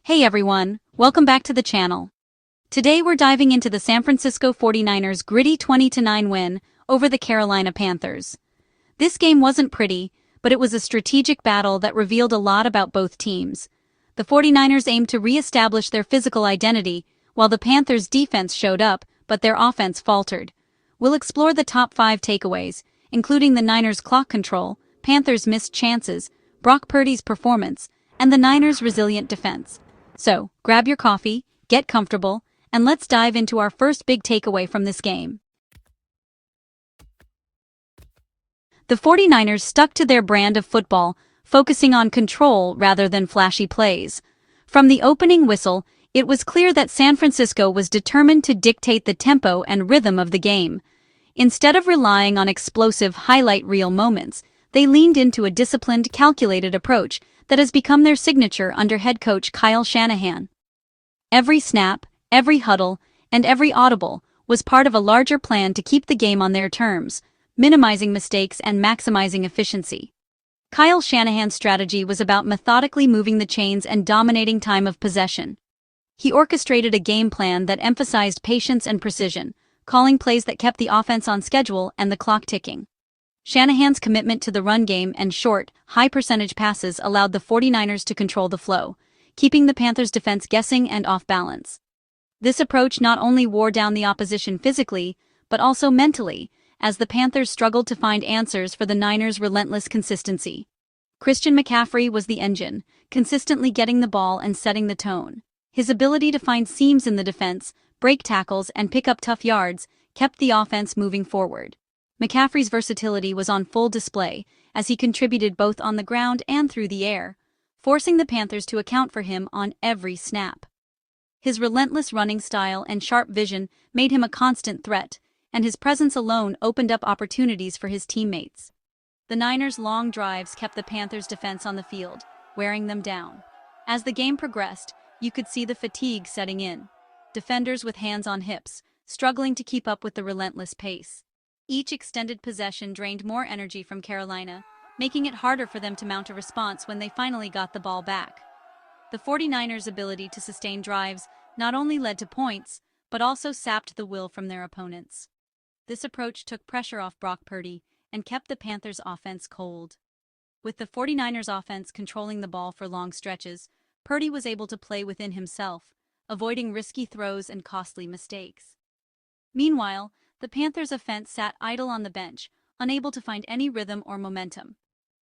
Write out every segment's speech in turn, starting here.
Hey everyone, welcome back to the channel. Today we're diving into the San Francisco 49ers' gritty 20-9 win over the Carolina Panthers. This game wasn't pretty, but it was a strategic battle that revealed a lot about both teams. The 49ers aimed to re-establish their physical identity, while the Panthers' defense showed up, but their offense faltered. We'll explore the top 5 takeaways, including the Niners' clock control, Panthers' missed chances, Brock Purdy's performance, and the Niners' resilient defense. So, grab your coffee, get comfortable, and let's dive into our first big takeaway from this game. The 49ers stuck to their brand of football, focusing on control rather than flashy plays. From the opening whistle, it was clear that San Francisco was determined to dictate the tempo and rhythm of the game. Instead of relying on explosive highlight reel moments, they leaned into a disciplined, calculated approach that has become their signature under head coach Kyle Shanahan. Every snap, every huddle, and every audible was part of a larger plan to keep the game on their terms, minimizing mistakes and maximizing efficiency. Kyle Shanahan's strategy was about methodically moving the chains and dominating time of possession. He orchestrated a game plan that emphasized patience and precision, calling plays that kept the offense on schedule and the clock ticking. Shanahan's commitment to the run game and short, high-percentage passes allowed the 49ers to control the flow, keeping the Panthers' defense guessing and off balance. This approach not only wore down the opposition physically, but also mentally, as the Panthers struggled to find answers for the Niners' relentless consistency. Christian McCaffrey was the engine, consistently getting the ball and setting the tone. His ability to find seams in the defense, break tackles, and pick up tough yards kept the offense moving forward. McCaffrey's versatility was on full display, as he contributed both on the ground and through the air, forcing the Panthers to account for him on every snap. His relentless running style and sharp vision made him a constant threat, and his presence alone opened up opportunities for his teammates. The Niners' long drives kept the Panthers' defense on the field, wearing them down. As the game progressed, you could see the fatigue setting in. Defenders with hands on hips, struggling to keep up with the relentless pace. Each extended possession drained more energy from Carolina, making it harder for them to mount a response when they finally got the ball back. The 49ers' ability to sustain drives not only led to points, but also sapped the will from their opponents. This approach took pressure off Brock Purdy and kept the Panthers' offense cold. With the 49ers' offense controlling the ball for long stretches, Purdy was able to play within himself, avoiding risky throws and costly mistakes. Meanwhile, the Panthers' offense sat idle on the bench, unable to find any rhythm or momentum.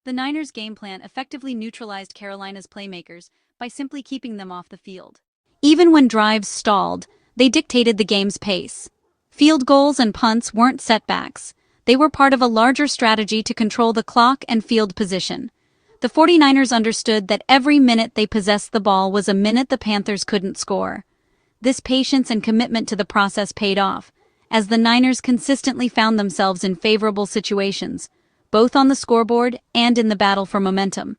The Niners' game plan effectively neutralized Carolina's playmakers by simply keeping them off the field. Even when drives stalled, they dictated the game's pace. Field goals and punts weren't setbacks. They were part of a larger strategy to control the clock and field position. The 49ers understood that every minute they possessed the ball was a minute the Panthers couldn't score. This patience and commitment to the process paid off, as the Niners consistently found themselves in favorable situations, both on the scoreboard and in the battle for momentum.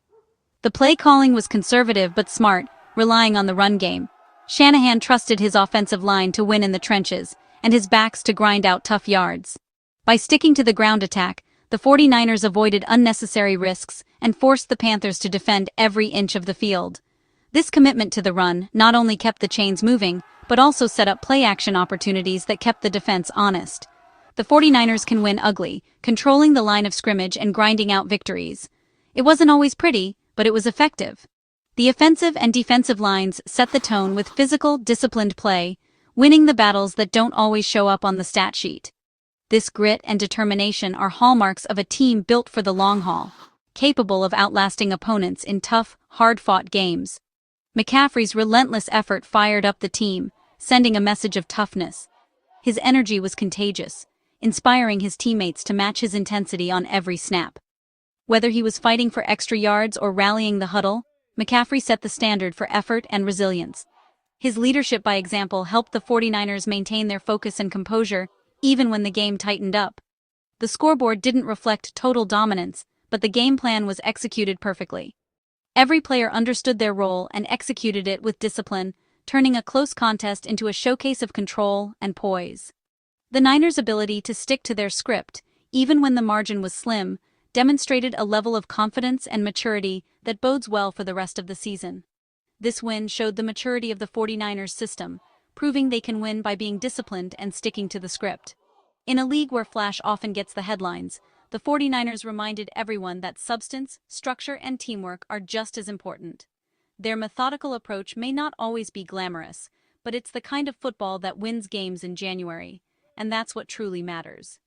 The play calling was conservative but smart, relying on the run game. Shanahan trusted his offensive line to win in the trenches, and his backs to grind out tough yards. By sticking to the ground attack, the 49ers avoided unnecessary risks and forced the Panthers to defend every inch of the field. This commitment to the run not only kept the chains moving, but also set up play-action opportunities that kept the defense honest. The 49ers can win ugly, controlling the line of scrimmage and grinding out victories. It wasn't always pretty, but it was effective. The offensive and defensive lines set the tone with physical, disciplined play, winning the battles that don't always show up on the stat sheet. This grit and determination are hallmarks of a team built for the long haul, capable of outlasting opponents in tough, hard-fought games. McCaffrey's relentless effort fired up the team, sending a message of toughness. His energy was contagious, inspiring his teammates to match his intensity on every snap. Whether he was fighting for extra yards or rallying the huddle, McCaffrey set the standard for effort and resilience. His leadership by example helped the 49ers maintain their focus and composure, even when the game tightened up. The scoreboard didn't reflect total dominance, but the game plan was executed perfectly. Every player understood their role and executed it with discipline, turning a close contest into a showcase of control and poise. The Niners' ability to stick to their script, even when the margin was slim, demonstrated a level of confidence and maturity that bodes well for the rest of the season. This win showed the maturity of the 49ers system, proving they can win by being disciplined and sticking to the script. In a league where flash often gets the headlines, the 49ers reminded everyone that substance, structure, and teamwork are just as important. Their methodical approach may not always be glamorous, but it's the kind of football that wins games in January, and that's what truly matters.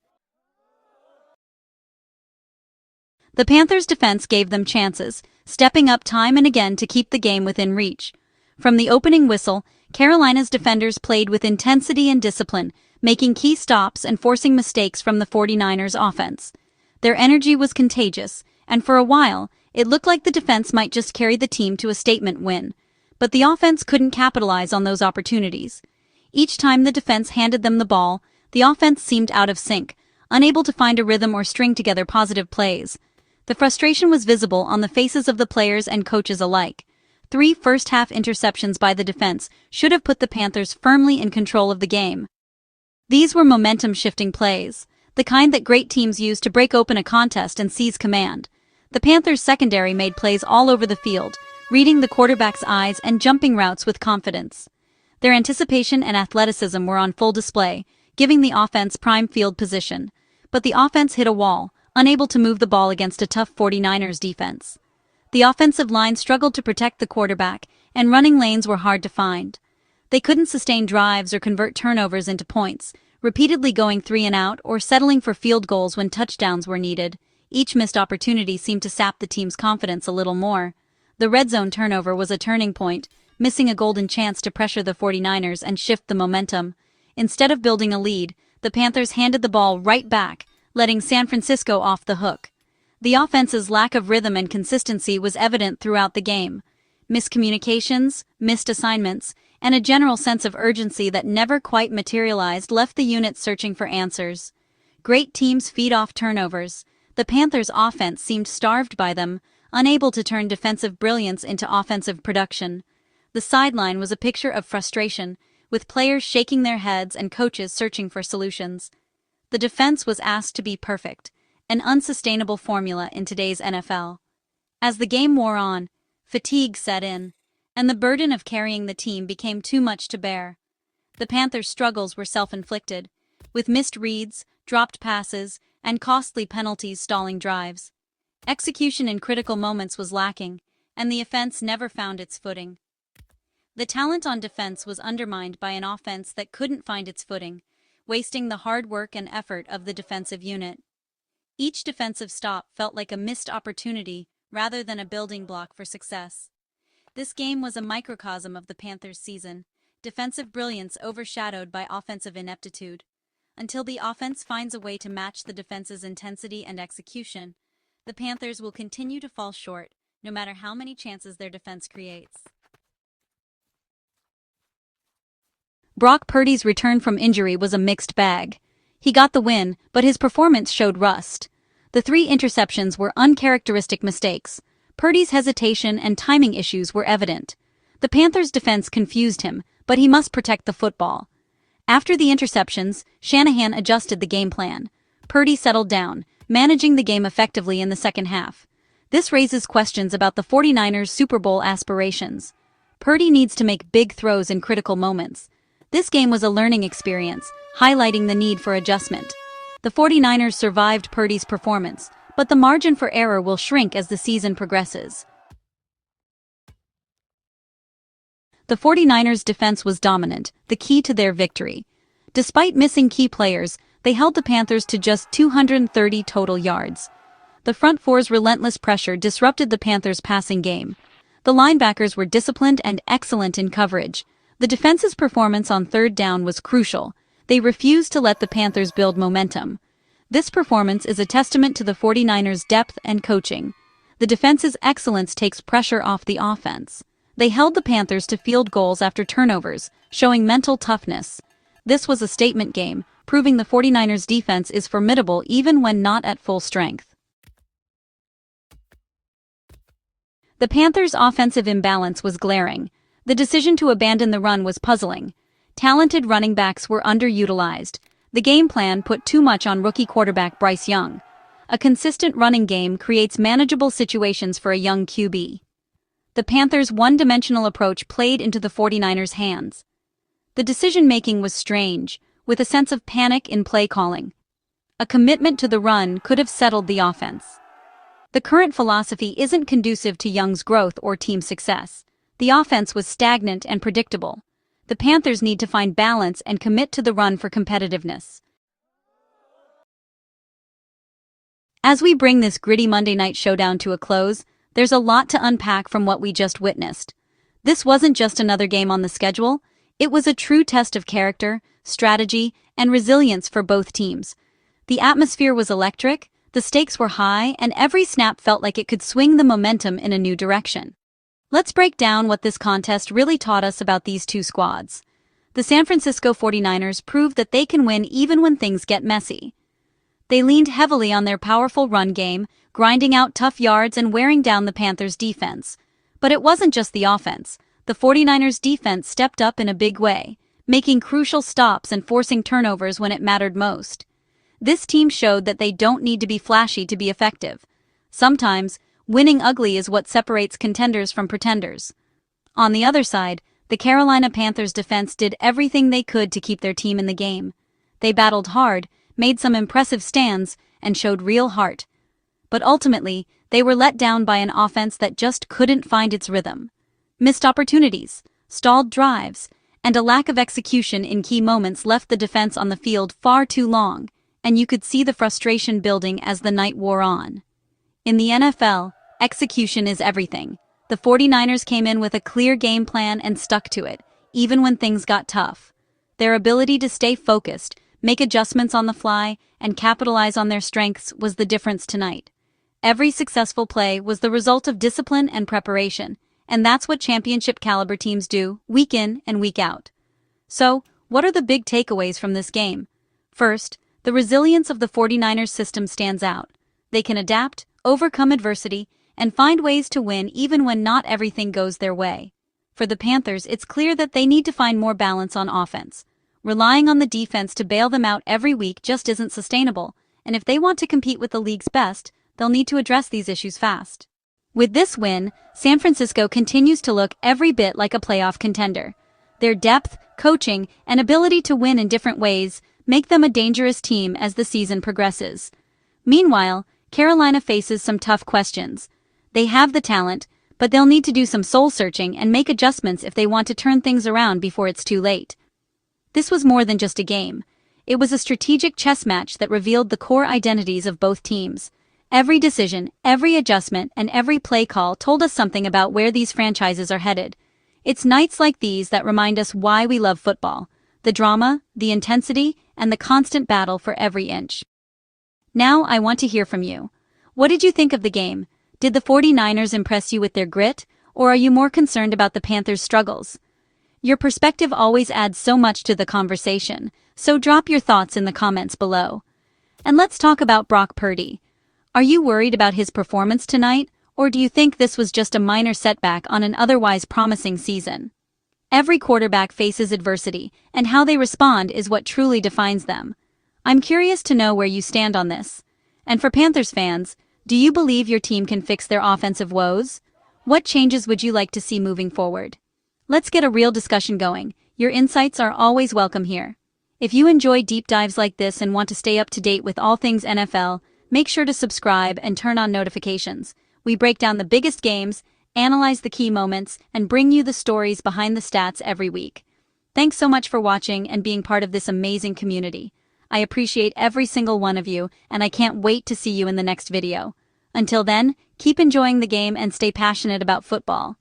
The Panthers' defense gave them chances, stepping up time and again to keep the game within reach. From the opening whistle, Carolina's defenders played with intensity and discipline, making key stops and forcing mistakes from the 49ers' offense. Their energy was contagious, and for a while, it looked like the defense might just carry the team to a statement win. But the offense couldn't capitalize on those opportunities. Each time the defense handed them the ball, the offense seemed out of sync, unable to find a rhythm or string together positive plays. The frustration was visible on the faces of the players and coaches alike. 3 first-half interceptions by the defense should have put the Panthers firmly in control of the game. These were momentum-shifting plays, the kind that great teams use to break open a contest and seize command. The Panthers' secondary made plays all over the field, reading the quarterback's eyes and jumping routes with confidence. Their anticipation and athleticism were on full display, giving the offense prime field position. But the offense hit a wall, unable to move the ball against a tough 49ers defense. The offensive line struggled to protect the quarterback, and running lanes were hard to find. They couldn't sustain drives or convert turnovers into points, repeatedly going 3 and out or settling for field goals when touchdowns were needed. Each missed opportunity seemed to sap the team's confidence a little more. The red zone turnover was a turning point, missing a golden chance to pressure the 49ers and shift the momentum. Instead of building a lead, the Panthers handed the ball right back, letting San Francisco off the hook. The offense's lack of rhythm and consistency was evident throughout the game. Miscommunications, missed assignments, and a general sense of urgency that never quite materialized left the unit searching for answers. Great teams feed off turnovers. The Panthers' offense seemed starved by them, unable to turn defensive brilliance into offensive production. The sideline was a picture of frustration, with players shaking their heads and coaches searching for solutions. The defense was asked to be perfect, an unsustainable formula in today's NFL. As the game wore on, fatigue set in, and the burden of carrying the team became too much to bear. The Panthers' struggles were self-inflicted, with missed reads, dropped passes, and costly penalties stalling drives. Execution in critical moments was lacking, and the offense never found its footing. The talent on defense was undermined by an offense that couldn't find its footing, wasting the hard work and effort of the defensive unit. Each defensive stop felt like a missed opportunity rather than a building block for success. This game was a microcosm of the Panthers' season, defensive brilliance overshadowed by offensive ineptitude. Until the offense finds a way to match the defense's intensity and execution, the Panthers will continue to fall short, no matter how many chances their defense creates. Brock Purdy's return from injury was a mixed bag. He got the win, but his performance showed rust. The 3 interceptions were uncharacteristic mistakes. Purdy's hesitation and timing issues were evident. The Panthers' defense confused him, but he must protect the football. After the interceptions, Shanahan adjusted the game plan. Purdy settled down, managing the game effectively in the second half. This raises questions about the 49ers' Super Bowl aspirations. Purdy needs to make big throws in critical moments. This game was a learning experience, highlighting the need for adjustment. The 49ers survived Purdy's performance, but the margin for error will shrink as the season progresses. The 49ers' defense was dominant, the key to their victory. Despite missing key players, they held the Panthers to just 230 total yards. The front four's relentless pressure disrupted the Panthers' passing game. The linebackers were disciplined and excellent in coverage. The defense's performance on third down was crucial. They refused to let the Panthers build momentum. This performance is a testament to the 49ers' depth and coaching. The defense's excellence takes pressure off the offense. They held the Panthers to field goals after turnovers, showing mental toughness. This was a statement game, proving the 49ers' defense is formidable even when not at full strength. The Panthers' offensive imbalance was glaring. The decision to abandon the run was puzzling. Talented running backs were underutilized. The game plan put too much on rookie quarterback Bryce Young. A consistent running game creates manageable situations for a young QB. The Panthers' one-dimensional approach played into the 49ers' hands. The decision-making was strange, with a sense of panic in play calling. A commitment to the run could have settled the offense. The current philosophy isn't conducive to Young's growth or team success. The offense was stagnant and predictable. The Panthers need to find balance and commit to the run for competitiveness. As we bring this gritty Monday night showdown to a close, there's a lot to unpack from what we just witnessed. This wasn't just another game on the schedule, it was a true test of character, strategy, and resilience for both teams. The atmosphere was electric, the stakes were high, and every snap felt like it could swing the momentum in a new direction. Let's break down what this contest really taught us about these two squads. The San Francisco 49ers proved that they can win even when things get messy. They leaned heavily on their powerful run game, grinding out tough yards and wearing down the Panthers' defense. But it wasn't just the offense. The 49ers' defense stepped up in a big way, making crucial stops and forcing turnovers when it mattered most. This team showed that they don't need to be flashy to be effective. Sometimes, winning ugly is what separates contenders from pretenders. On the other side, the Carolina Panthers' defense did everything they could to keep their team in the game. They battled hard, made some impressive stands, and showed real heart. But ultimately, they were let down by an offense that just couldn't find its rhythm. Missed opportunities, stalled drives, and a lack of execution in key moments left the defense on the field far too long, and you could see the frustration building as the night wore on. In the NFL, execution is everything. The 49ers came in with a clear game plan and stuck to it, even when things got tough. Their ability to stay focused, make adjustments on the fly, and capitalize on their strengths was the difference tonight. Every successful play was the result of discipline and preparation, and that's what championship-caliber teams do, week in and week out. So, what are the big takeaways from this game? First, the resilience of the 49ers system stands out. They can adapt, overcome adversity, and find ways to win even when not everything goes their way. For the Panthers, it's clear that they need to find more balance on offense. Relying on the defense to bail them out every week just isn't sustainable, and if they want to compete with the league's best, they'll need to address these issues fast. With this win, San Francisco continues to look every bit like a playoff contender. Their depth, coaching, and ability to win in different ways make them a dangerous team as the season progresses. Meanwhile, Carolina faces some tough questions. They have the talent, but they'll need to do some soul-searching and make adjustments if they want to turn things around before it's too late. This was more than just a game. It was a strategic chess match that revealed the core identities of both teams. Every decision, every adjustment, and every play call told us something about where these franchises are headed. It's nights like these that remind us why we love football: the drama, the intensity, and the constant battle for every inch. Now I want to hear from you. What did you think of the game? Did the 49ers impress you with their grit, or are you more concerned about the Panthers' struggles? Your perspective always adds so much to the conversation, so drop your thoughts in the comments below. And let's talk about Brock Purdy. Are you worried about his performance tonight, or do you think this was just a minor setback on an otherwise promising season? Every quarterback faces adversity, and how they respond is what truly defines them. I'm curious to know where you stand on this. And for Panthers fans, do you believe your team can fix their offensive woes? What changes would you like to see moving forward? Let's get a real discussion going. Your insights are always welcome here. If you enjoy deep dives like this and want to stay up to date with all things NFL, make sure to subscribe and turn on notifications. We break down the biggest games, analyze the key moments, and bring you the stories behind the stats every week. Thanks so much for watching and being part of this amazing community. I appreciate every single one of you, and I can't wait to see you in the next video. Until then, keep enjoying the game and stay passionate about football.